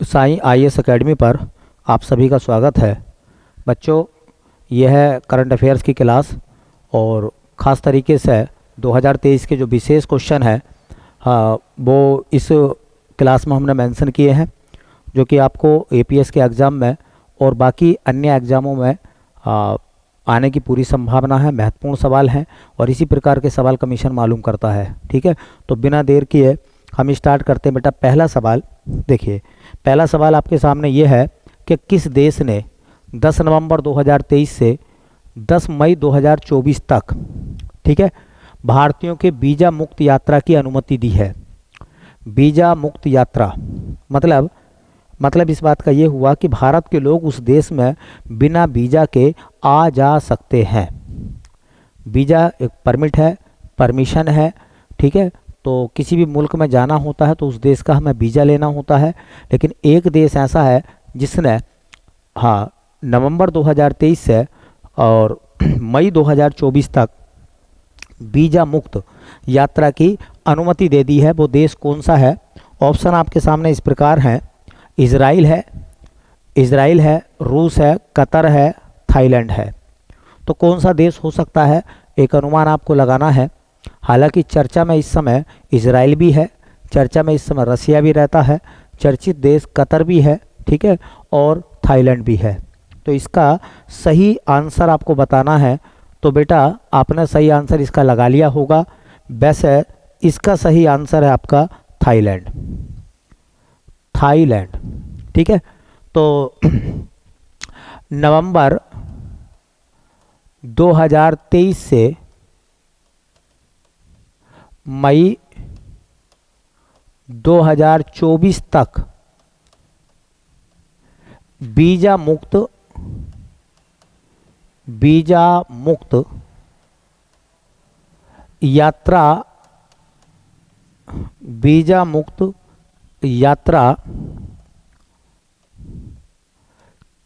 Sai IAS academy पर आप सभी का स्वागत है। बच्चों, यह है करंट अफेयर्स की क्लास और ख़ास तरीके से 2023 के जो विशेष क्वेश्चन है वो इस क्लास में हमने मेंशन किए हैं, जो कि आपको एपीएस के एग्ज़ाम में और बाकी अन्य एग्ज़ामों में आने की पूरी संभावना है। महत्वपूर्ण सवाल हैं और इसी प्रकार के सवाल कमीशन मालूम करता है। ठीक है, तो बिना देर किए हम स्टार्ट करते हैं। बेटा, पहला सवाल देखिए। पहला सवाल आपके सामने ये है कि किस देश ने 10 नवंबर 2023 से 10 मई 2024 तक, ठीक है, भारतीयों के वीज़ा मुक्त यात्रा की अनुमति दी है। वीज़ा मुक्त यात्रा मतलब इस बात का ये हुआ कि भारत के लोग उस देश में बिना वीज़ा के आ जा सकते हैं। वीज़ा एक परमिट है, परमिशन है, ठीक है। तो किसी भी मुल्क में जाना होता है तो उस देश का हमें वीज़ा लेना होता है। लेकिन एक देश ऐसा है जिसने नवंबर 2023 से और मई 2024 तक वीज़ा मुक्त यात्रा की अनुमति दे दी है। वो देश कौन सा है? ऑप्शन आपके सामने इस प्रकार हैं। इज़राइल है, रूस है, कतर है, थाईलैंड है। तो कौन सा देश हो सकता है? एक अनुमान आपको लगाना है। हालांकि चर्चा में इस समय इज़राइल भी है, चर्चा में इस समय रसिया भी रहता है, चर्चित देश कतर भी है, ठीक है, और थाईलैंड भी है। तो इसका सही आंसर आपको बताना है। तो बेटा, आपने सही आंसर इसका लगा लिया होगा। वैसे इसका सही आंसर है आपका थाईलैंड। ठीक है। तो नवंबर 2023 से मई 2024 तक वीज़ा मुक्त यात्रा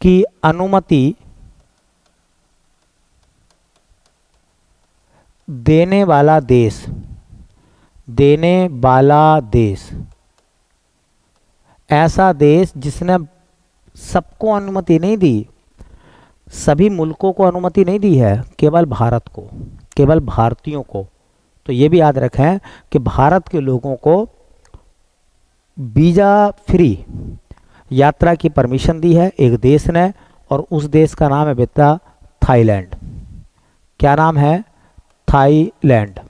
की अनुमति देने वाला देश ऐसा देश जिसने सबको अनुमति नहीं दी, सभी मुल्कों को अनुमति नहीं दी है, केवल भारत को, केवल भारतीयों को। तो ये भी याद रखें कि भारत के लोगों को वीज़ा फ्री यात्रा की परमिशन दी है एक देश ने, और उस देश का नाम है बेटा थाईलैंड। क्या नाम है? थाईलैंड।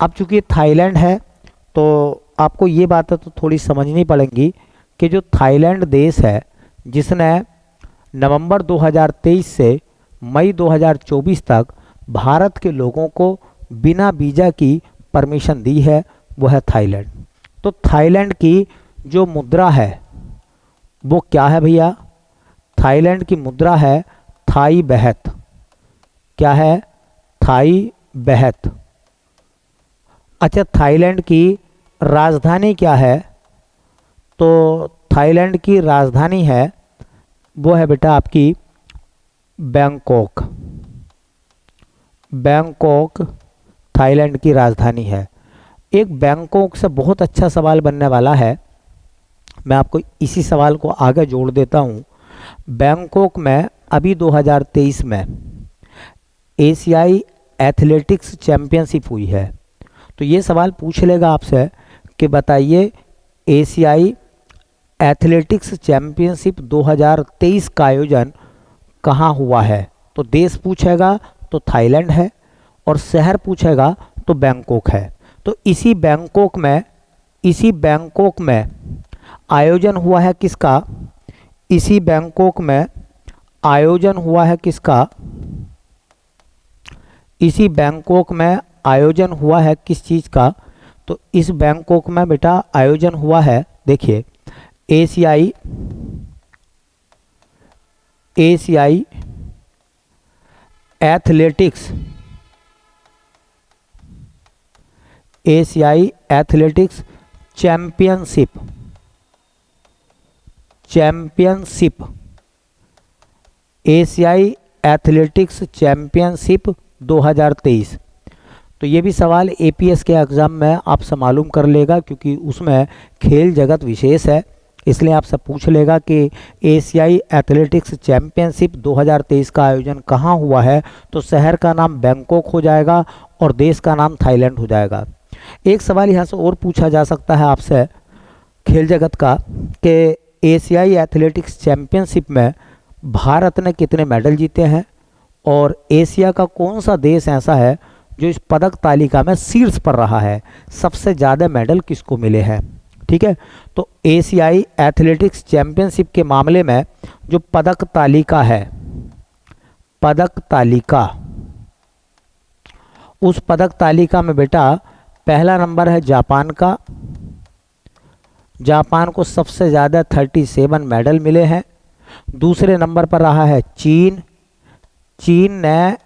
अब चूंकि थाईलैंड है तो आपको ये बातें तो थोड़ी समझनी पड़ेंगी कि जो थाईलैंड देश है जिसने नवंबर 2023 से मई 2024 तक भारत के लोगों को बिना वीज़ा की परमिशन दी है, वो है थाईलैंड। तो थाईलैंड की जो मुद्रा है वो क्या है भैया? थाईलैंड की मुद्रा है थाई बहत। क्या है? थाई बहत। अच्छा, थाईलैंड की राजधानी क्या है? तो थाईलैंड की राजधानी है, वो है बेटा आपकी बैंकॉक। बैंकॉक थाईलैंड की राजधानी है। एक बैंकॉक से बहुत अच्छा सवाल बनने वाला है, मैं आपको इसी सवाल को आगे जोड़ देता हूँ। बैंकॉक में अभी 2023 में एशियाई एथलेटिक्स चैंपियनशिप हुई है। तो ये सवाल पूछ लेगा आपसे कि बताइए एशियाई एथलेटिक्स चैंपियनशिप 2023 का आयोजन कहाँ हुआ है? तो देश पूछेगा तो थाईलैंड है, और शहर पूछेगा तो बैंकॉक है। तो इसी बैंकॉक में आयोजन हुआ है किसका? इसी बैंकॉक में आयोजन हुआ है किसका? इसी बैंकॉक में आयोजन हुआ है किस चीज़ का? तो इस बैंकॉक में बेटा आयोजन हुआ है, देखिए, एशियाई एथलेटिक्स चैंपियनशिप 2023। तो ये भी सवाल एपीएस के एग्ज़ाम में आपसे मालूम कर लेगा, क्योंकि उसमें खेल जगत विशेष है, इसलिए आपसे पूछ लेगा कि एशियाई एथलेटिक्स चैंपियनशिप 2023 का आयोजन कहाँ हुआ है, तो शहर का नाम बैंकॉक हो जाएगा और देश का नाम थाईलैंड हो जाएगा। एक सवाल यहाँ से और पूछा जा सकता है आपसे खेल जगत का कि एशियाई एथलेटिक्स चैंपियनशिप में भारत ने कितने मेडल जीते हैं और एशिया का कौन सा देश ऐसा है जो इस पदक तालिका में शीर्ष पर रहा है, सबसे ज़्यादा मेडल किसको मिले हैं। ठीक है, तो एशियाई एथलेटिक्स चैंपियनशिप के मामले में जो पदक तालिका है, पदक तालिका, उस पदक तालिका में बेटा पहला नंबर है जापान का। जापान को सबसे ज़्यादा 37 मेडल मिले हैं। दूसरे नंबर पर रहा है चीन। चीन ने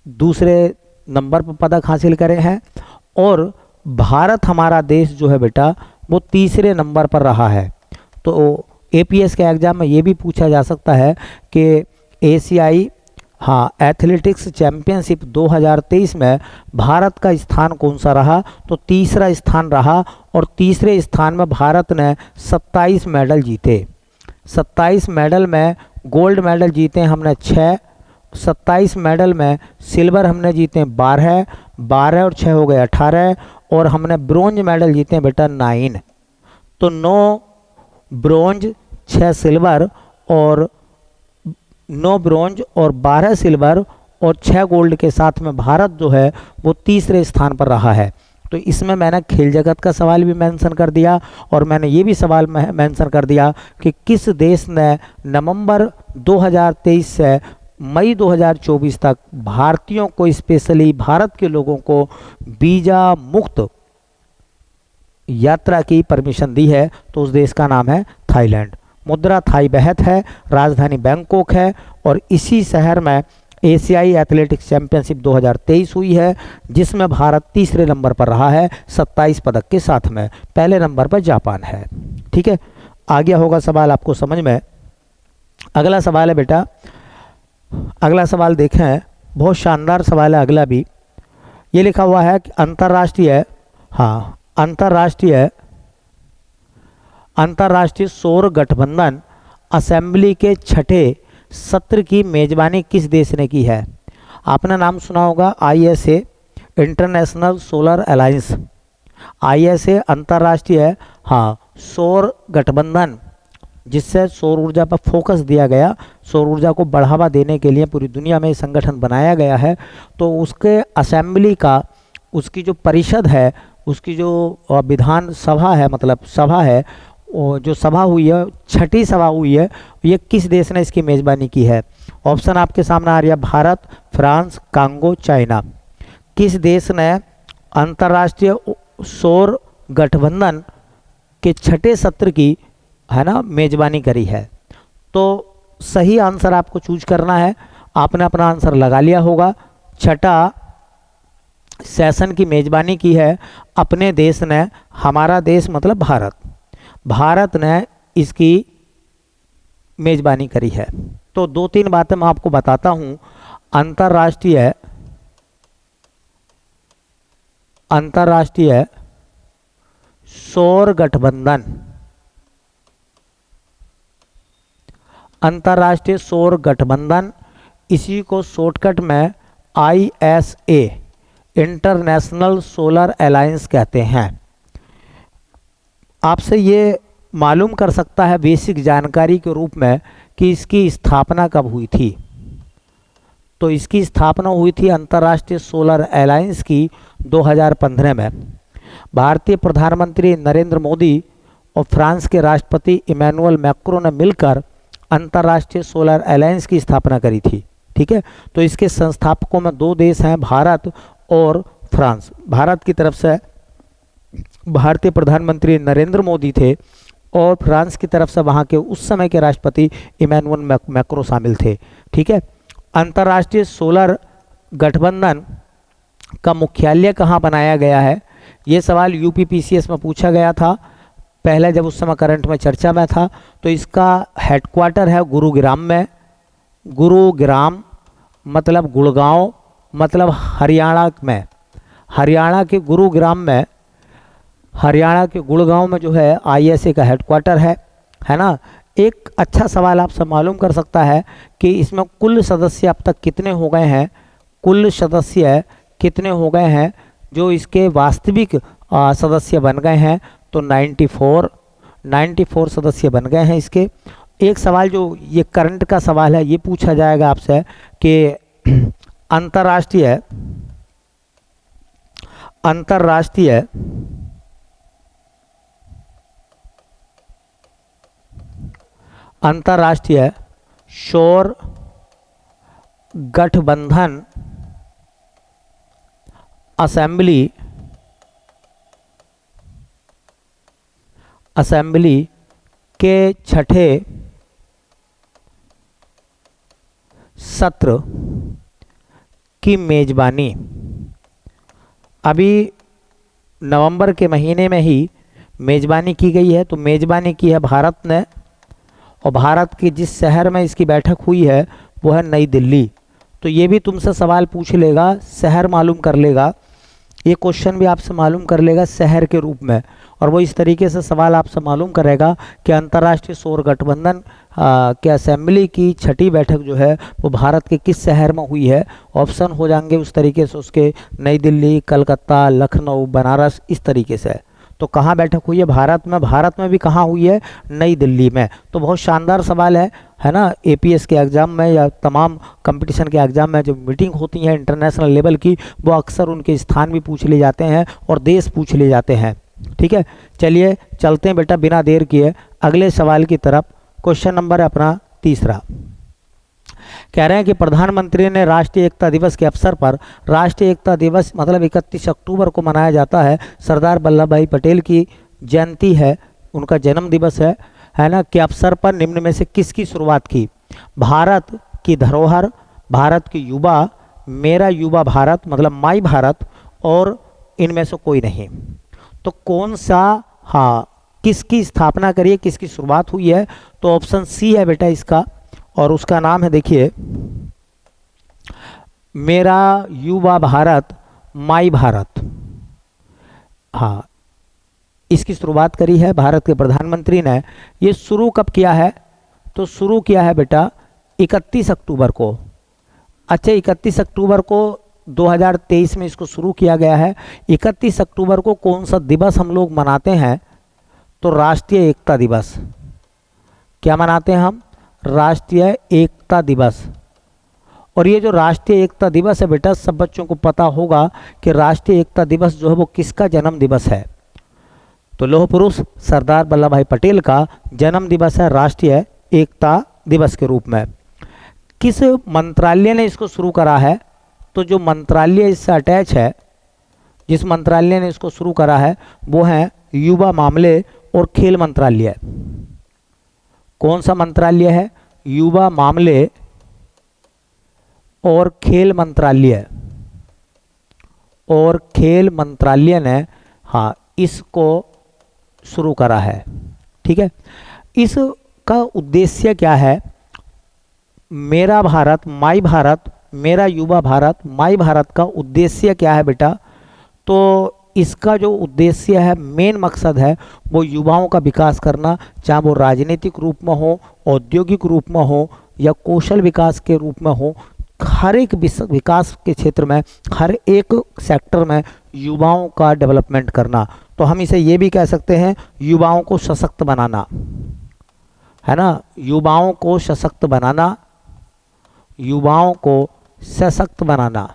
दूसरे नंबर पर पदक हासिल करे हैं और भारत हमारा देश जो है बेटा वो तीसरे नंबर पर रहा है। तो एपीएस के एग्जाम में ये भी पूछा जा सकता है कि एशियाई एथलेटिक्स चैंपियनशिप 2023 में भारत का स्थान कौन सा रहा, तो तीसरा स्थान रहा और तीसरे स्थान में भारत ने 27 मेडल जीते। 27 मेडल में गोल्ड मेडल जीते हमने 6, 27 मेडल में सिल्वर हमने जीते 12, 12 और 6 हो गए 18 और हमने ब्रोंज मेडल जीते बेटा 9। तो 9 ब्रोंज, 6 सिल्वर और 9 ब्रोंज और 12 सिल्वर और 6 गोल्ड के साथ में भारत जो है वो तीसरे स्थान पर रहा है। तो इसमें मैंने खेल जगत का सवाल भी मेंशन कर दिया और मैंने ये भी सवाल मेंशन कर दिया कि किस देश ने नवंबर 2023 से मई 2024 तक भारतीयों को, स्पेशली भारत के लोगों को वीज़ा मुक्त यात्रा की परमिशन दी है, तो उस देश का नाम है थाईलैंड। मुद्रा थाई बहत है, राजधानी बैंकॉक है और इसी शहर में एशियाई एथलेटिक्स चैंपियनशिप 2023 हुई है जिसमें भारत तीसरे नंबर पर रहा है 27 पदक के साथ में। पहले नंबर पर जापान है। ठीक है, आ गया होगा सवाल आपको समझ में। अगला सवाल है बेटा, अगला सवाल देखें, बहुत शानदार सवाल है अगला भी। ये लिखा हुआ है कि अंतर्राष्ट्रीय सौर गठबंधन असेंबली के छठे सत्र की मेजबानी किस देश ने की है। आपने नाम सुना होगा ISA, international solar alliance. ISA अंतर्राष्ट्रीय सौर गठबंधन, जिससे सौर ऊर्जा पर फोकस दिया गया, सौर ऊर्जा को बढ़ावा देने के लिए पूरी दुनिया में संगठन बनाया गया है। तो उसके असेंबली का, उसकी जो परिषद है, उसकी जो विधान सभा है, मतलब सभा है, जो सभा हुई है, छठी सभा हुई है, ये किस देश ने इसकी मेज़बानी की है। ऑप्शन आपके सामने आ रही है, भारत, फ्रांस, कांगो, चाइना। किस देश ने अंतर्राष्ट्रीय सौर गठबंधन के छठे सत्र की मेज़बानी करी है। तो सही आंसर आपको चूज करना है। आपने अपना आंसर लगा लिया होगा। छठा सेशन की मेज़बानी की है अपने देश ने, हमारा देश मतलब भारत, भारत ने इसकी मेज़बानी करी है। तो 2-3 बातें मैं आपको बताता हूं। अंतर्राष्ट्रीय सौर गठबंधन, अंतर्राष्ट्रीय सौर गठबंधन, इसी को शॉर्टकट में ISA, इंटरनेशनल सोलर अलायंस कहते हैं। आपसे ये मालूम कर सकता है बेसिक जानकारी के रूप में कि इसकी स्थापना कब हुई थी। तो इसकी स्थापना हुई थी अंतर्राष्ट्रीय सोलर अलायंस की 2015 में। भारतीय प्रधानमंत्री नरेंद्र मोदी और फ्रांस के राष्ट्रपति इमैनुअल मैक्रों ने मिलकर अंतर्राष्ट्रीय सोलर अलायंस की स्थापना करी थी। ठीक है, तो इसके संस्थापकों में 2 देश हैं, भारत और फ्रांस। भारत की तरफ से भारतीय प्रधानमंत्री नरेंद्र मोदी थे और फ्रांस की तरफ से वहाँ के उस समय के राष्ट्रपति इमैनुअल मैक्रों शामिल थे। ठीक है, अंतर्राष्ट्रीय सोलर गठबंधन का मुख्यालय कहाँ बनाया गया है, ये सवाल UPPCS में पूछा गया था पहले, जब उस समय करंट में चर्चा में था। तो इसका हेडक्वार्टर है गुरुग्राम में। गुरुग्राम मतलब गुड़गांव, मतलब हरियाणा में, हरियाणा के गुरुग्राम में हरियाणा के गुड़गांव में जो है आईएसए का हेडक्वार्टर है ना। एक अच्छा सवाल आपसे मालूम कर सकता है कि इसमें कुल सदस्य अब तक कितने हो गए हैं, कुल सदस्य कितने हो गए हैं जो इसके वास्तविक सदस्य बन गए हैं, तो 94 सदस्य बन गए हैं इसके। एक सवाल जो ये करंट का सवाल है, ये पूछा जाएगा आपसे कि अंतर्राष्ट्रीय सौर गठबंधन असेंबली के छठे सत्र की मेजबानी अभी नवंबर के महीने में ही मेजबानी की गई है। तो मेजबानी की है भारत ने, और भारत के जिस शहर में इसकी बैठक हुई है वो है नई दिल्ली। तो ये भी तुमसे सवाल पूछ लेगा, शहर मालूम कर लेगा, ये क्वेश्चन भी आपसे मालूम कर लेगा शहर के रूप में। और वो इस तरीके से सवाल आपसे मालूम करेगा कि अंतर्राष्ट्रीय सौर गठबंधन के असेंबली की छठी बैठक जो है वो भारत के किस शहर में हुई है। ऑप्शन हो जाएंगे उस तरीके से उसके, नई दिल्ली, कलकत्ता, लखनऊ, बनारस, इस तरीके से। तो कहाँ बैठक हुई है भारत में, भारत में भी कहाँ हुई है, नई दिल्ली में। तो बहुत शानदार सवाल है ना। एपीएस के एग्ज़ाम में या तमाम कंपटीशन के एग्ज़ाम में जो मीटिंग होती है इंटरनेशनल लेवल की, वो अक्सर उनके स्थान भी पूछ लिए जाते हैं और देश पूछ लिए जाते हैं। ठीक है, चलिए चलते हैं बेटा बिना देर किए अगले सवाल की तरफ। क्वेश्चन नंबर है अपना तीसरा। कह रहे हैं कि प्रधानमंत्री ने राष्ट्रीय एकता दिवस के अवसर पर, राष्ट्रीय एकता दिवस मतलब 31 अक्टूबर को मनाया जाता है, सरदार वल्लभ भाई पटेल की जयंती है, उनका जन्म दिवस है ना, के अवसर पर निम्न में से किसकी शुरुआत की। भारत की धरोहर, भारत की युवा, मेरा युवा भारत मतलब माई भारत, और इनमें से कोई नहीं। तो कौन सा, हाँ, किसकी स्थापना करिए, किसकी शुरुआत हुई है, तो ऑप्शन सी है बेटा इसका, और उसका नाम है देखिए मेरा युवा भारत माई भारत। हाँ, इसकी शुरुआत करी है भारत के प्रधानमंत्री ने। ये शुरू कब किया है, तो शुरू किया है बेटा 31 अक्टूबर को। अच्छा, 31 अक्टूबर को 2023 में इसको शुरू किया गया है। 31 अक्टूबर को कौन सा दिवस हम लोग मनाते हैं, तो राष्ट्रीय एकता दिवस। क्या मनाते हैं हम, राष्ट्रीय एकता दिवस। और ये जो राष्ट्रीय एकता दिवस है बेटा, सब बच्चों को पता होगा कि राष्ट्रीय एकता दिवस जो है वो किसका जन्म दिवस है, तो लौह पुरुष सरदार वल्लभ भाई पटेल का जन्म दिवस है राष्ट्रीय एकता दिवस के रूप में। किस मंत्रालय ने इसको शुरू करा है, तो जो मंत्रालय इससे अटैच है, जिस मंत्रालय ने इसको शुरू करा है वो है युवा मामले और खेल मंत्रालय। कौन सा मंत्रालय है, युवा मामले और खेल मंत्रालय, और खेल मंत्रालय ने हाँ इसको शुरू करा है। ठीक है, इसका उद्देश्य क्या है, मेरा भारत माई भारत, मेरा युवा भारत माई भारत का उद्देश्य क्या है बेटा, तो इसका जो उद्देश्य है, मेन मकसद है, वो युवाओं का विकास करना, चाहे वो राजनीतिक रूप में हो, औद्योगिक रूप में हो, या कौशल विकास के रूप में हो। हर एक विकास के क्षेत्र में, हर एक सेक्टर में युवाओं का डेवलपमेंट करना। तो हम इसे ये भी कह सकते हैं युवाओं को सशक्त बनाना, है ना, युवाओं को सशक्त बनाना, युवाओं को सशक्त बनाना।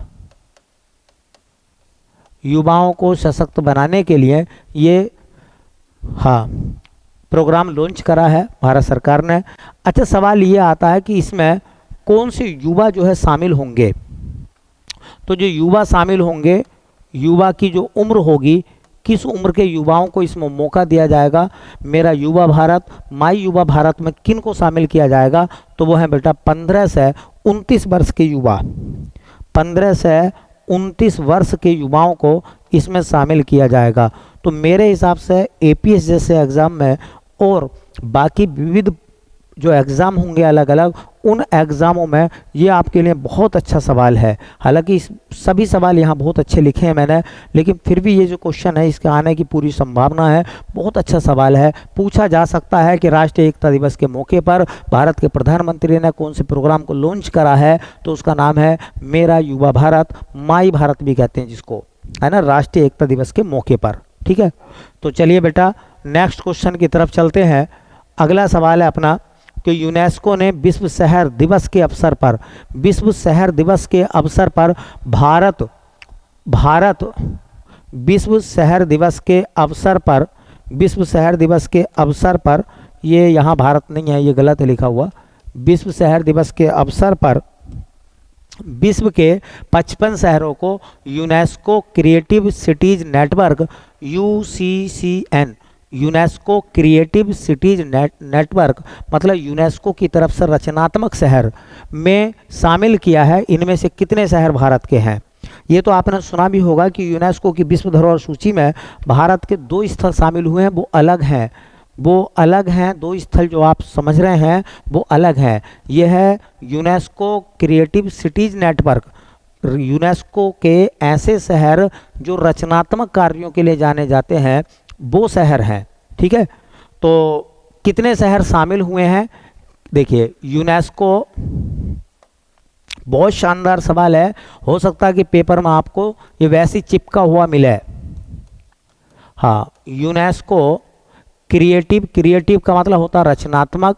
युवाओं को सशक्त बनाने के लिए ये हाँ प्रोग्राम लॉन्च करा है भारत सरकार ने। अच्छा, सवाल ये आता है कि इसमें कौन से युवा जो है शामिल होंगे, तो जो युवा शामिल होंगे, युवा की जो उम्र होगी, किस उम्र के युवाओं को इसमें मौका दिया जाएगा। मेरा युवा भारत माई युवा भारत में किन को शामिल किया जाएगा, तो वो है बेटा 15 से 29 वर्ष के युवा, 15 से 29 वर्ष के युवाओं को इसमें शामिल किया जाएगा। तो मेरे हिसाब से एपीएस जैसे एग्ज़ाम में और बाकी विविध जो एग्ज़ाम होंगे अलग अलग, उन एग्ज़ामों में ये आपके लिए बहुत अच्छा सवाल है। हालांकि सभी सवाल यहाँ बहुत अच्छे लिखे हैं मैंने, लेकिन फिर भी ये जो क्वेश्चन है इसके आने की पूरी संभावना है। बहुत अच्छा सवाल है। पूछा जा सकता है कि राष्ट्रीय एकता दिवस के मौके पर भारत के प्रधानमंत्री ने कौन से प्रोग्राम को लॉन्च करा है, तो उसका नाम है मेरा युवा भारत, माई भारत भी कहते हैं जिसको, है ना, राष्ट्रीय एकता दिवस के मौके पर। ठीक है, तो चलिए बेटा नेक्स्ट क्वेश्चन की तरफ चलते हैं। अगला सवाल है अपना कि यूनेस्को ने विश्व शहर दिवस के अवसर पर, विश्व शहर दिवस के अवसर पर भारत विश्व शहर दिवस के अवसर पर, विश्व शहर दिवस के अवसर पर, ये यहाँ भारत नहीं है, ये गलत है लिखा हुआ। विश्व शहर दिवस के अवसर पर विश्व के 55 शहरों को UNESCO creative cities network UCCN, UNESCO creative cities network मतलब यूनेस्को की तरफ से रचनात्मक शहर में शामिल किया है। इनमें से कितने शहर भारत के हैं? ये तो आपने सुना भी होगा कि यूनेस्को की विश्व धरोहर सूची में भारत के 2 स्थल शामिल हुए हैं, वो अलग हैं, वो अलग हैं। 2 स्थल जो आप समझ रहे हैं वो अलग हैं। यह है UNESCO creative cities network, UNESCO के ऐसे शहर जो रचनात्मक कार्यों के लिए जाने जाते हैं, वो शहर हैं। ठीक है, तो कितने शहर शामिल हुए हैं? देखिए यूनेस्को, बहुत शानदार सवाल है, हो सकता है कि पेपर में आपको ये वैसे चिपका हुआ मिले। हाँ, यूनेस्को क्रिएटिव का मतलब होता है रचनात्मक,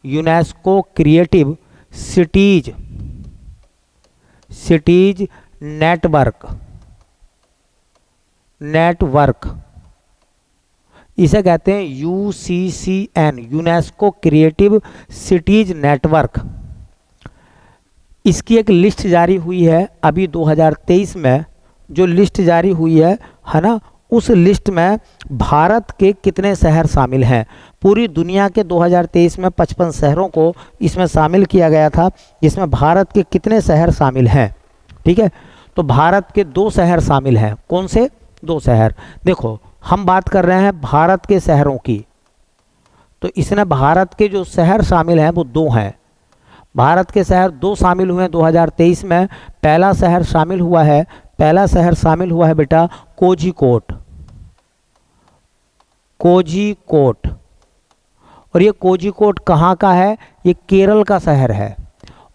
यूनेस्को क्रिएटिव सिटीज नेटवर्क इसे कहते हैं UCCN, UNESCO creative cities network. इसकी एक लिस्ट जारी हुई है अभी 2023 में, जो लिस्ट जारी हुई है ना, उस लिस्ट में भारत के कितने शहर शामिल हैं? पूरी दुनिया के 2023 में 55 शहरों को इसमें शामिल किया गया था, जिसमें भारत के कितने शहर शामिल हैं? ठीक है, तो भारत के 2 शहर शामिल हैं। कौन से 2 शहर? देखो हम बात कर रहे हैं भारत के शहरों की, तो इसमें भारत के जो शहर शामिल हैं वो 2 हैं। भारत के शहर 2 शामिल हुए हैं 2023 में। पहला शहर शामिल हुआ है बेटा कोझिकोड। और ये कोझिकोड कहाँ का है? ये केरल का शहर है।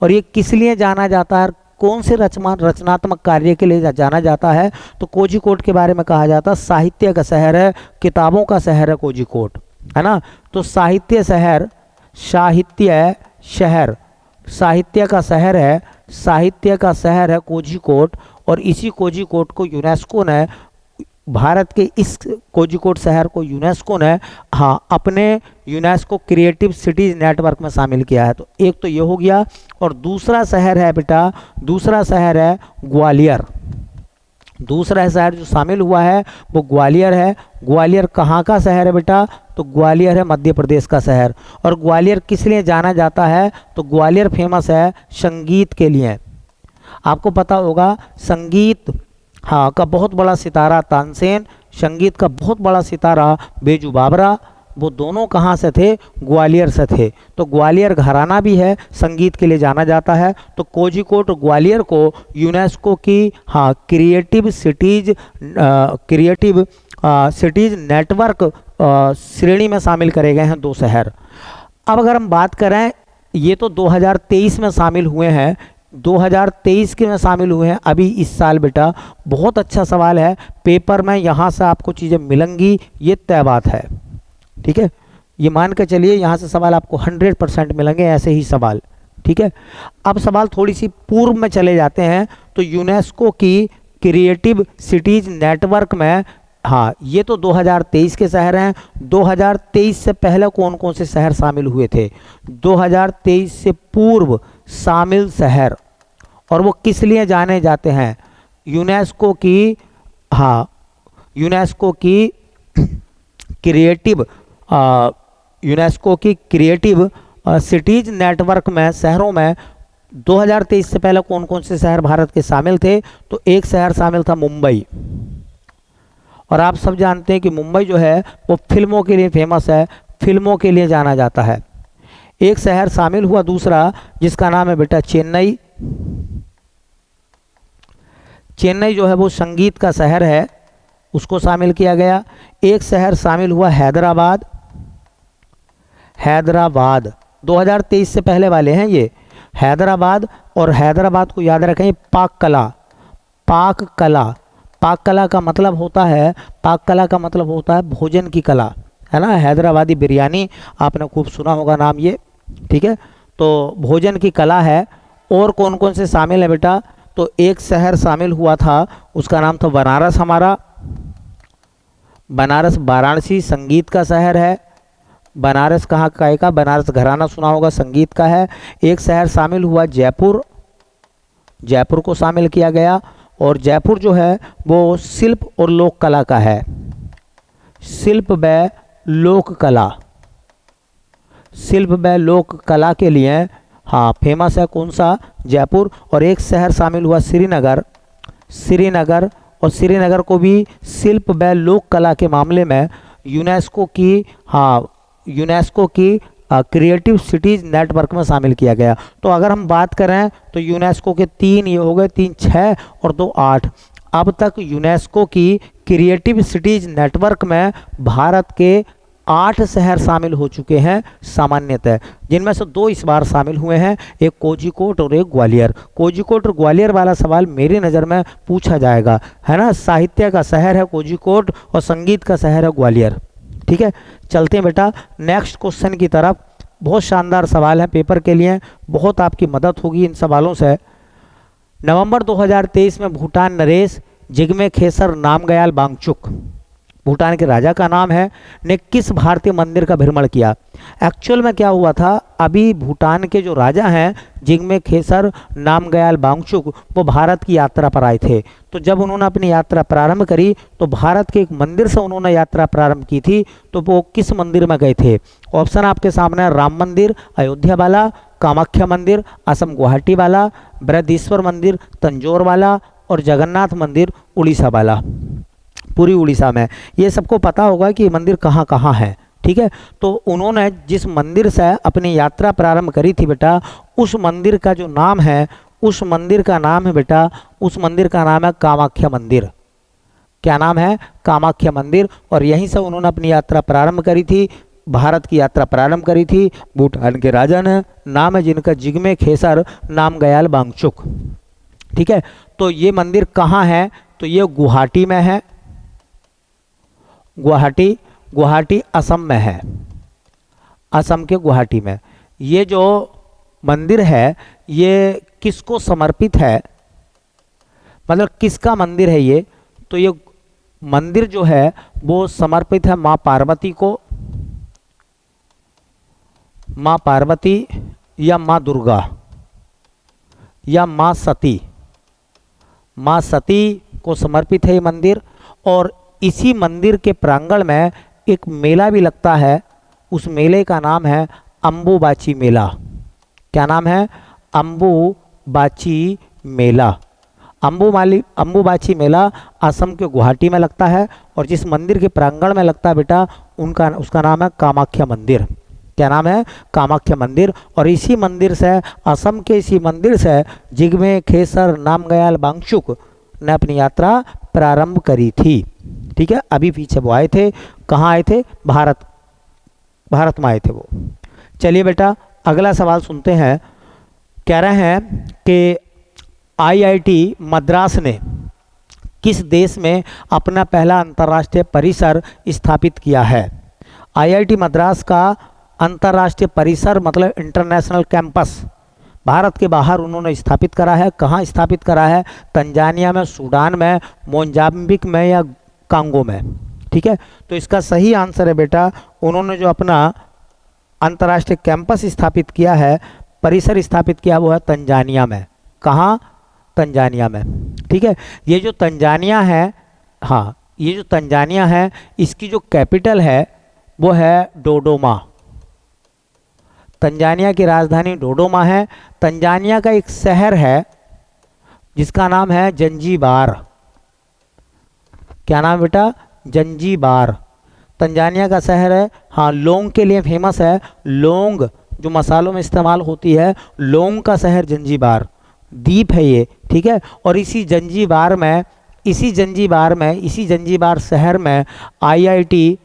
और ये किस लिए जाना जाता है, कौन से रचनात्मक कार्य के लिए जाना जाता है? तो कोझिकोड के बारे में कहा जाता है साहित्य का शहर है, किताबों का शहर है कोझिकोड, है ना। तो साहित्य का शहर है कोझिकोड। और इसी कोझिकोड को यूनेस्को ने, भारत के इस कोझिकोड शहर को यूनेस्को ने अपने यूनेस्को क्रिएटिव सिटीज नेटवर्क में शामिल किया है। तो एक तो ये हो गया। और दूसरा शहर है ग्वालियर। दूसरा शहर जो शामिल हुआ है वो ग्वालियर है। ग्वालियर कहाँ का शहर है बेटा? तो ग्वालियर है मध्य प्रदेश का शहर। और ग्वालियर किस लिए जाना जाता है? तो ग्वालियर फेमस है संगीत के लिए। आपको पता होगा संगीत का बहुत बड़ा सितारा तानसेन, संगीत का बहुत बड़ा सितारा बैजू बावरा, वो दोनों कहाँ से थे? ग्वालियर से थे। तो ग्वालियर घराना भी है, संगीत के लिए जाना जाता है। तो कोझिकोड ग्वालियर को यूनेस्को की क्रिएटिव सिटीज नेटवर्क श्रेणी में शामिल करे गए हैं 2 शहर। अब अगर हम बात करें, ये तो 2023 में शामिल हुए हैं, 2023 के में शामिल हुए हैं अभी इस साल बेटा। बहुत अच्छा सवाल है, पेपर में यहाँ से आपको चीज़ें मिलेंगी, ये तय बात है। ठीक है, ये मान के चलिए यहाँ से सवाल आपको 100% मिलेंगे, ऐसे ही सवाल। ठीक है, अब सवाल थोड़ी सी पूर्व में चले जाते हैं। तो यूनेस्को की क्रिएटिव सिटीज नेटवर्क में ये तो 2023 के शहर हैं। 2023 से पहले कौन कौन से शहर शामिल हुए थे? 2023 से पूर्व शामिल शहर, और वो किस लिए जाने जाते हैं? यूनेस्को की क्रिएटिव सिटीज नेटवर्क में शहरों में 2023 से पहले कौन कौन से शहर भारत के शामिल थे? तो एक शहर शामिल था मुंबई। और आप सब जानते हैं कि मुंबई जो है वो फिल्मों के लिए फेमस है, फिल्मों के लिए जाना जाता है। एक शहर शामिल हुआ दूसरा, जिसका नाम है बेटा चेन्नई। चेन्नई जो है वो संगीत का शहर है, उसको शामिल किया गया। एक शहर शामिल हुआ हैदराबाद। हैदराबाद 2023 से पहले वाले हैं ये, हैदराबाद। और हैदराबाद को याद रखें, पाक कला। पाक कला, पाक कला का मतलब होता है, पाक कला का मतलब होता है भोजन की कला, है ना। हैदराबादी बिरयानी आपने खूब सुना होगा नाम ये, ठीक है। तो भोजन की कला है। और कौन कौन से शामिल है बेटा, तो एक शहर शामिल हुआ था, उसका नाम था बनारस हमारा। बनारस, वाराणसी संगीत का शहर है। बनारस कहाँ का? बनारस घराना सुना होगा, संगीत का है। एक शहर शामिल हुआ जयपुर। जयपुर को शामिल किया गया। और जयपुर जो है वो शिल्प और लोक कला का है। शिल्प व लोक कला, शिल्प व लोक कला के लिए हाँ फेमस है। कौन सा? जयपुर। और एक शहर शामिल हुआ श्रीनगर। श्रीनगर, और श्रीनगर को भी शिल्प व लोक कला के मामले में यूनेस्को की यूनेस्को की क्रिएटिव सिटीज़ नेटवर्क में शामिल किया गया। तो अगर हम बात करें तो यूनेस्को के 3 ये हो गए, 3 6 और 2 8। अब तक यूनेस्को की क्रिएटिव सिटीज़ नेटवर्क में भारत के 8 शहर शामिल हो चुके हैं सामान्यतः, जिनमें से 2 इस बार शामिल हुए हैं, एक कोझिकोड और एक ग्वालियर। कोझिकोड और ग्वालियर वाला सवाल मेरी नज़र में पूछा जाएगा, है ना। साहित्य का शहर है कोझिकोड और संगीत का शहर है ग्वालियर, ठीक है। चलते हैं बेटा नेक्स्ट क्वेश्चन की तरफ। बहुत शानदार सवाल है पेपर के लिए, बहुत आपकी मदद होगी इन सवालों से। नवंबर 2023 में भूटान नरेश जिग्मे खेसर नामग्याल वांगचुक, भूटान के राजा का नाम है, ने किस भारतीय मंदिर का भ्रमण किया? एक्चुअल में क्या हुआ था, अभी भूटान के जो राजा हैं जिग्मे खेसर नामग्याल वांगचुक, वो भारत की यात्रा पर आए थे। तो जब उन्होंने अपनी यात्रा प्रारंभ करी तो भारत के एक मंदिर से उन्होंने यात्रा प्रारंभ की थी। तो वो किस मंदिर में गए थे? ऑप्शन आपके सामने है, राम मंदिर अयोध्या वाला, कामाख्या मंदिर असम गुवाहाटी वाला, बृहदीश्वर मंदिर तंजौर वाला, और जगन्नाथ मंदिर उड़ीसा वाला, पूरी उड़ीसा में। ये सबको पता होगा कि मंदिर कहाँ कहाँ है, ठीक है। तो उन्होंने जिस मंदिर से अपनी यात्रा प्रारंभ करी थी बेटा, उस मंदिर का जो नाम है, उस मंदिर का नाम है बेटा, उस मंदिर का नाम है कामाख्या मंदिर। क्या नाम है? कामाख्या मंदिर। और यहीं से उन्होंने अपनी यात्रा प्रारंभ करी थी, भारत की यात्रा प्रारंभ करी थी भूटान के राजा ने, नाम है जिनका जिग्मे खेसर नामग्याल वांगचुक, ठीक है। तो ये मंदिर कहाँ है? तो ये गुवाहाटी में है। गुवाहाटी, गुवाहाटी असम में है, असम के गुवाहाटी में। ये जो मंदिर है ये किसको समर्पित है, मतलब किसका मंदिर है ये? तो ये मंदिर जो है वो समर्पित है माँ पार्वती को, माँ पार्वती या माँ दुर्गा या माँ सती, माँ सती को समर्पित है ये मंदिर। और इसी मंदिर के प्रांगण में एक मेला भी लगता है, उस मेले का नाम है अम्बुबाची मेला। क्या नाम है? अम्बुबाची मेला। अम्बुबाची मेला असम के गुवाहाटी में लगता है, और जिस मंदिर के प्रांगण में लगता है बेटा उसका नाम है कामाख्या मंदिर। क्या नाम है? कामाख्या मंदिर। और इसी मंदिर से, असम के इसी मंदिर से जिग्मे खेसर नामग्याल वांगचुक ने अपनी यात्रा प्रारंभ करी थी, ठीक है। अभी पीछे वो आए थे, कहाँ आए थे? भारत में आए थे वो। चलिए बेटा अगला सवाल सुनते हैं। कह रहे हैं कि आईआईटी मद्रास ने किस देश में अपना पहला अंतर्राष्ट्रीय परिसर स्थापित किया है? आईआईटी मद्रास का अंतर्राष्ट्रीय परिसर मतलब इंटरनेशनल कैंपस भारत के बाहर उन्होंने स्थापित करा है। कहाँ स्थापित करा है? तंजानिया में, सूडान में, मोजाम्बिक में या कांगो में, ठीक है। तो इसका सही आंसर है बेटा, उन्होंने जो अपना अंतर्राष्ट्रीय कैंपस स्थापित किया है, परिसर स्थापित किया, वो है तंजानिया में। कहाँ? तंजानिया में, ठीक है। ये जो तंजानिया है, हाँ ये जो तंजानिया है, इसकी जो कैपिटल है वो है डोडोमा। तंजानिया की राजधानी डोडोमा है। तंजानिया का एक शहर है जिसका नाम है जंजीबार। क्या नाम बेटा? जंजीबार। तंजानिया का शहर है, हाँ लोंग के लिए फेमस है। लोंग जो मसालों में इस्तेमाल होती है, लौंग का शहर जंजीबार, द्वीप है ये, ठीक है। और इसी जंजीबार शहर में आईआईटी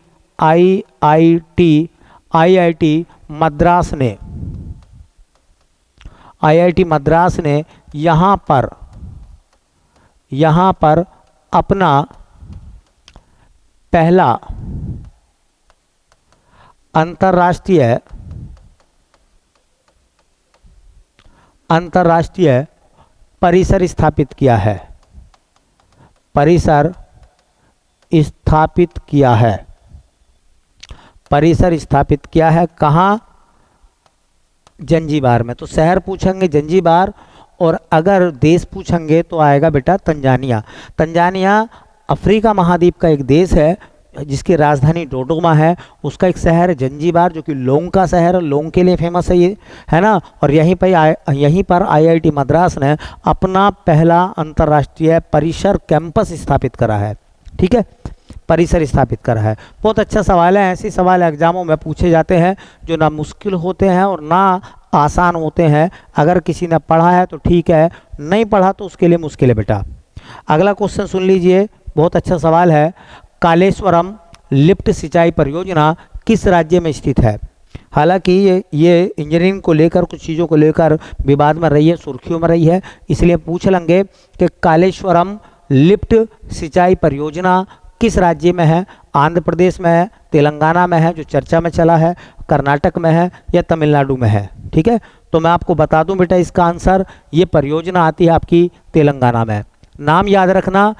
मद्रास ने यहाँ पर अपना पहला अंतर्राष्ट्रीय परिसर स्थापित किया है। परिसर स्थापित किया है कहाँ? जंजीबार में। तो शहर पूछेंगे जंजीबार, और अगर देश पूछेंगे तो आएगा बेटा तंजानिया। तंजानिया अफ्रीका महाद्वीप का एक देश है जिसकी राजधानी डोडोमा है। उसका एक शहर है जंजीबार, जो कि लौंग का शहर है, लौंग के लिए फेमस है ये, है ना। और यहीं पर आईआईटी मद्रास ने अपना पहला अंतर्राष्ट्रीय परिसर कैंपस स्थापित करा है, ठीक है, परिसर स्थापित करा है। बहुत अच्छा सवाल है। ऐसे सवाल एग्जामों में पूछे जाते हैं जो ना मुश्किल होते हैं और ना आसान होते हैं। अगर किसी ने पढ़ा है तो ठीक है, नहीं पढ़ा तो उसके लिए मुश्किल है बेटा। अगला क्वेश्चन सुन लीजिए, बहुत अच्छा सवाल है। कालेश्वरम लिफ्ट सिंचाई परियोजना किस राज्य में स्थित है? हालांकि ये इंजीनियरिंग को लेकर, कुछ चीज़ों को लेकर विवाद में रही है, सुर्खियों में रही है, इसलिए पूछ लेंगे कि कालेश्वरम लिफ्ट सिंचाई परियोजना किस राज्य में है? आंध्र प्रदेश में है, तेलंगाना में है जो चर्चा में चला है, कर्नाटक में है, या तमिलनाडु में है, ठीक है। तो मैं आपको बता दूं बेटा इसका आंसर, ये परियोजना आती है आपकी तेलंगाना में। नाम याद रखना,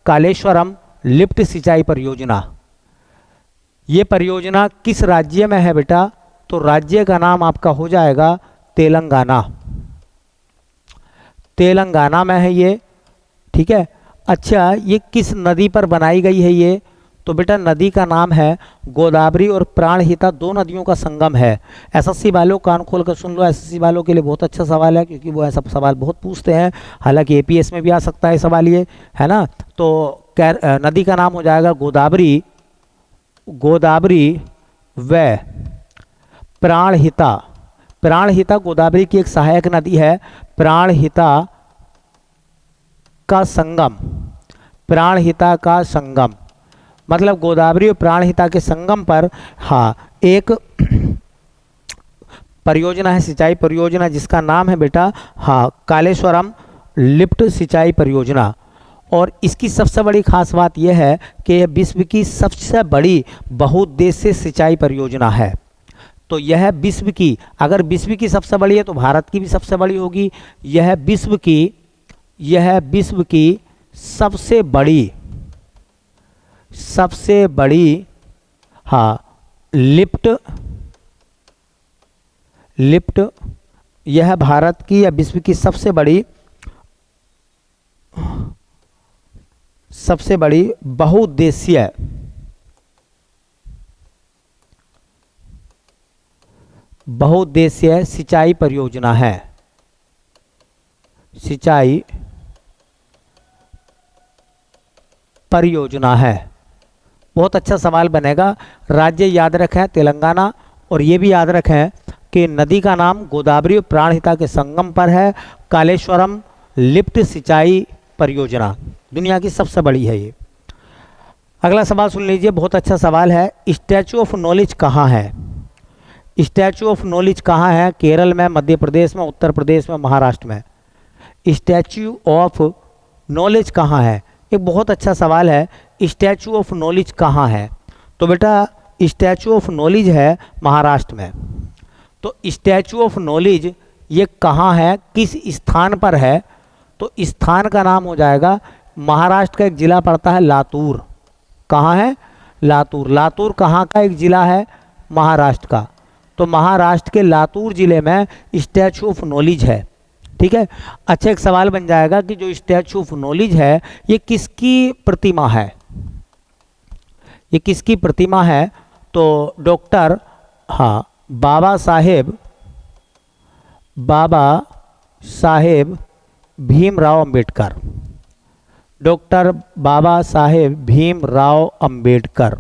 कालेश्वरम लिफ्ट सिंचाई परियोजना। ये परियोजना किस राज्य में है बेटा? तो राज्य का नाम आपका हो जाएगा तेलंगाना। तेलंगाना में है ये, ठीक है। अच्छा, ये किस नदी पर बनाई गई है ये? तो बेटा नदी का नाम है गोदावरी और प्राणहिता, दो नदियों का संगम है। एसएससी वालों कान खोल कर सुन लो, एसएससी वालों के लिए बहुत अच्छा सवाल है, क्योंकि वो ऐसा सवाल बहुत पूछते हैं। हालांकि एपीएस में भी आ सकता है सवाल ये, है ना। तो नदी का नाम हो जाएगा गोदावरी व प्राणहिता। प्राणहिता गोदावरी की एक सहायक नदी है। प्राणहिता का संगम, मतलब गोदावरी और प्राणहिता के संगम पर, हाँ, एक परियोजना है, सिंचाई परियोजना, जिसका नाम है बेटा, हाँ, कालेश्वरम लिफ्ट सिंचाई परियोजना। और इसकी सबसे बड़ी खास बात यह है कि यह विश्व की सबसे बड़ी बहुउद्देशीय सिंचाई परियोजना है। तो यह विश्व की, अगर विश्व की सबसे बड़ी है तो भारत की भी सबसे बड़ी होगी। यह विश्व की सबसे बड़ी हाँ लिफ्ट, यह भारत की या विश्व की सबसे बड़ी बहुउद्देशीय सिंचाई परियोजना है। सिंचाई परियोजना है। बहुत अच्छा सवाल बनेगा। राज्य याद रखें तेलंगाना, और ये भी याद रखें कि नदी का नाम गोदावरी और प्राणहिता के संगम पर है। कालेश्वरम लिफ्ट सिंचाई परियोजना दुनिया की सबसे बड़ी है ये। अगला सवाल सुन लीजिए, बहुत अच्छा सवाल है। स्टैचू ऑफ नॉलेज कहाँ है? स्टैचू ऑफ नॉलेज कहाँ है? केरल में, मध्य प्रदेश में, उत्तर प्रदेश में, महाराष्ट्र में। स्टैचू ऑफ नॉलेज कहाँ है? एक बहुत अच्छा सवाल है। स्टैचू ऑफ नॉलेज कहाँ है? तो बेटा स्टैचू ऑफ नॉलेज है महाराष्ट्र में। तो स्टैचू ऑफ नॉलेज ये कहाँ है, किस स्थान पर है? तो स्थान का नाम हो जाएगा, महाराष्ट्र का एक जिला पड़ता है लातूर। कहाँ है? लातूर। लातूर कहाँ का एक जिला है? महाराष्ट्र का। तो महाराष्ट्र के लातूर जिले में स्टैचू ऑफ नॉलेज है, ठीक है। अच्छा, एक सवाल बन जाएगा कि जो स्टैचू ऑफ नॉलेज है ये किसकी प्रतिमा है? ये किसकी प्रतिमा है? तो डॉक्टर, हाँ, बाबा साहेब भीमराव अंबेडकर। डॉक्टर बाबा साहेब भीमराव अंबेडकर।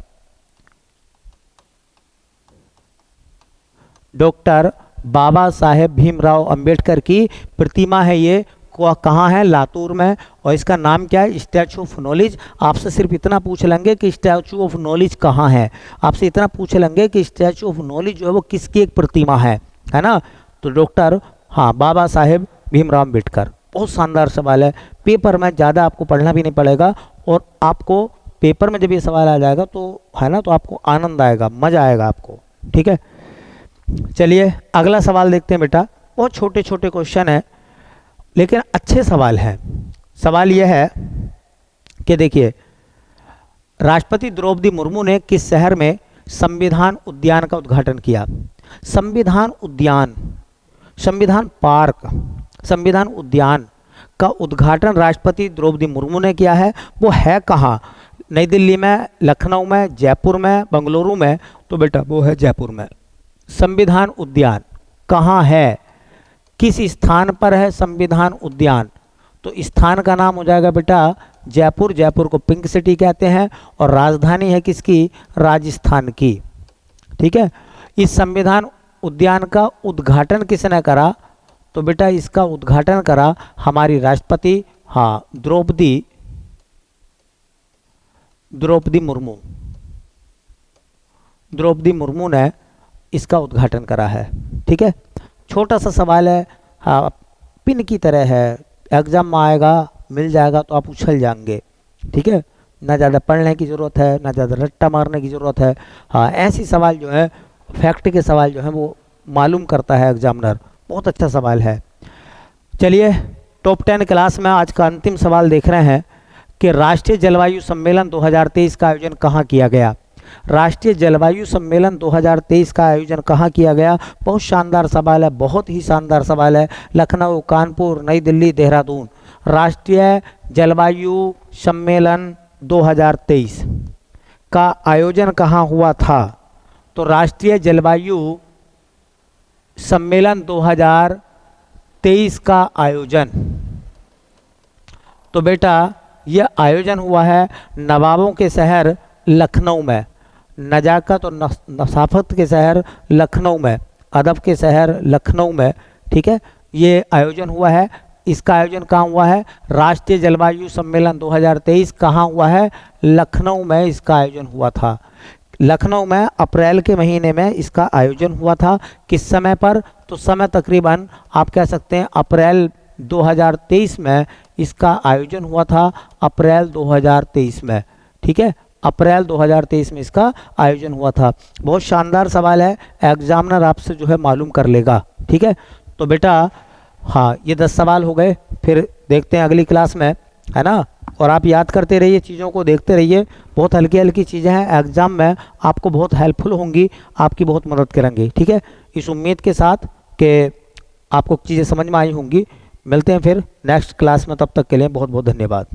डॉक्टर बाबा साहेब भीमराव अंबेडकर की प्रतिमा है, ये कहाँ है, लातूर में। और इसका नाम क्या है, स्टैचू ऑफ नॉलेज। आपसे सिर्फ इतना पूछ लेंगे कि स्टैचू ऑफ नॉलेज कहाँ है, आपसे इतना पूछ लेंगे कि स्टैचू ऑफ नॉलेज जो है वो किसकी एक प्रतिमा है ना। तो डॉक्टर बाबा साहेब भीमराव अंबेडकर। बहुत शानदार सवाल है, पेपर में ज़्यादा आपको पढ़ना भी नहीं पड़ेगा, और आपको पेपर में जब ये सवाल आ जाएगा तो है ना, तो आपको आनंद आएगा, मज़ा आएगा आपको। ठीक है, चलिए अगला सवाल देखते हैं बेटा। बहुत छोटे छोटे क्वेश्चन है लेकिन अच्छे सवाल हैं। सवाल यह है कि देखिए, राष्ट्रपति द्रौपदी मुर्मू ने किस शहर में संविधान उद्यान का उद्घाटन किया। संविधान उद्यान, संविधान पार्क, संविधान उद्यान का उद्घाटन राष्ट्रपति द्रौपदी मुर्मू ने किया है। वो है कहाँ, नई दिल्ली में, लखनऊ में, जयपुर में, बेंगलुरु में। तो बेटा वो है जयपुर में। संविधान उद्यान कहाँ है, किस स्थान पर है संविधान उद्यान, तो स्थान का नाम हो जाएगा बेटा जयपुर। जयपुर को पिंक सिटी कहते हैं, और राजधानी है किसकी, राजस्थान की। ठीक है, इस संविधान उद्यान का उद्घाटन किसने करा, तो बेटा इसका उद्घाटन करा हमारी राष्ट्रपति द्रौपदी मुर्मू। द्रौपदी मुर्मू ने इसका उद्घाटन करा है। ठीक है, छोटा सा सवाल है, पिन की तरह है, एग्जाम में आएगा, मिल जाएगा तो आप उछल जाएंगे। ठीक है, ना ज़्यादा पढ़ने की ज़रूरत है, ना ज़्यादा रट्टा मारने की ज़रूरत है। ऐसी सवाल जो है, फैक्ट के सवाल जो है वो मालूम करता है एग्जामिनर। बहुत अच्छा सवाल है। चलिए टॉप 10 क्लास में आज का अंतिम सवाल देख रहे हैं कि राष्ट्रीय जलवायु सम्मेलन 2023 का आयोजन कहाँ किया गया। राष्ट्रीय जलवायु सम्मेलन 2023 का आयोजन कहाँ किया गया। बहुत शानदार सवाल है, बहुत ही शानदार सवाल है। लखनऊ, कानपुर, नई दिल्ली, देहरादून। राष्ट्रीय जलवायु सम्मेलन 2023 का आयोजन कहाँ हुआ था, तो राष्ट्रीय जलवायु सम्मेलन 2023 का आयोजन, तो बेटा यह आयोजन हुआ है नवाबों के शहर लखनऊ में, नजाकत और नसाफत के शहर लखनऊ में, अदब के शहर लखनऊ में। ठीक है, ये आयोजन हुआ है। इसका आयोजन कहाँ हुआ है, राष्ट्रीय जलवायु सम्मेलन 2023 कहाँ हुआ है, लखनऊ में इसका आयोजन हुआ था। लखनऊ में अप्रैल के महीने में इसका आयोजन हुआ था। किस समय पर, तो समय तकरीबन आप कह सकते हैं अप्रैल 2023 में इसका आयोजन हुआ था, अप्रैल 2023 में। ठीक है, अप्रैल 2023 में इसका आयोजन हुआ था। बहुत शानदार सवाल है, एग्जामिनर आपसे जो है मालूम कर लेगा। ठीक है, तो बेटा ये 10 सवाल हो गए, फिर देखते हैं अगली क्लास में, है ना। और आप याद करते रहिए, चीज़ों को देखते रहिए, बहुत हल्की हल्की चीज़ें हैं, एग्ज़ाम में आपको बहुत हेल्पफुल होंगी, आपकी बहुत मदद करेंगी। ठीक है, इस उम्मीद के साथ कि आपको चीज़ें समझ में आई होंगी। मिलते हैं फिर नेक्स्ट क्लास में, तब तक के लिए बहुत बहुत धन्यवाद।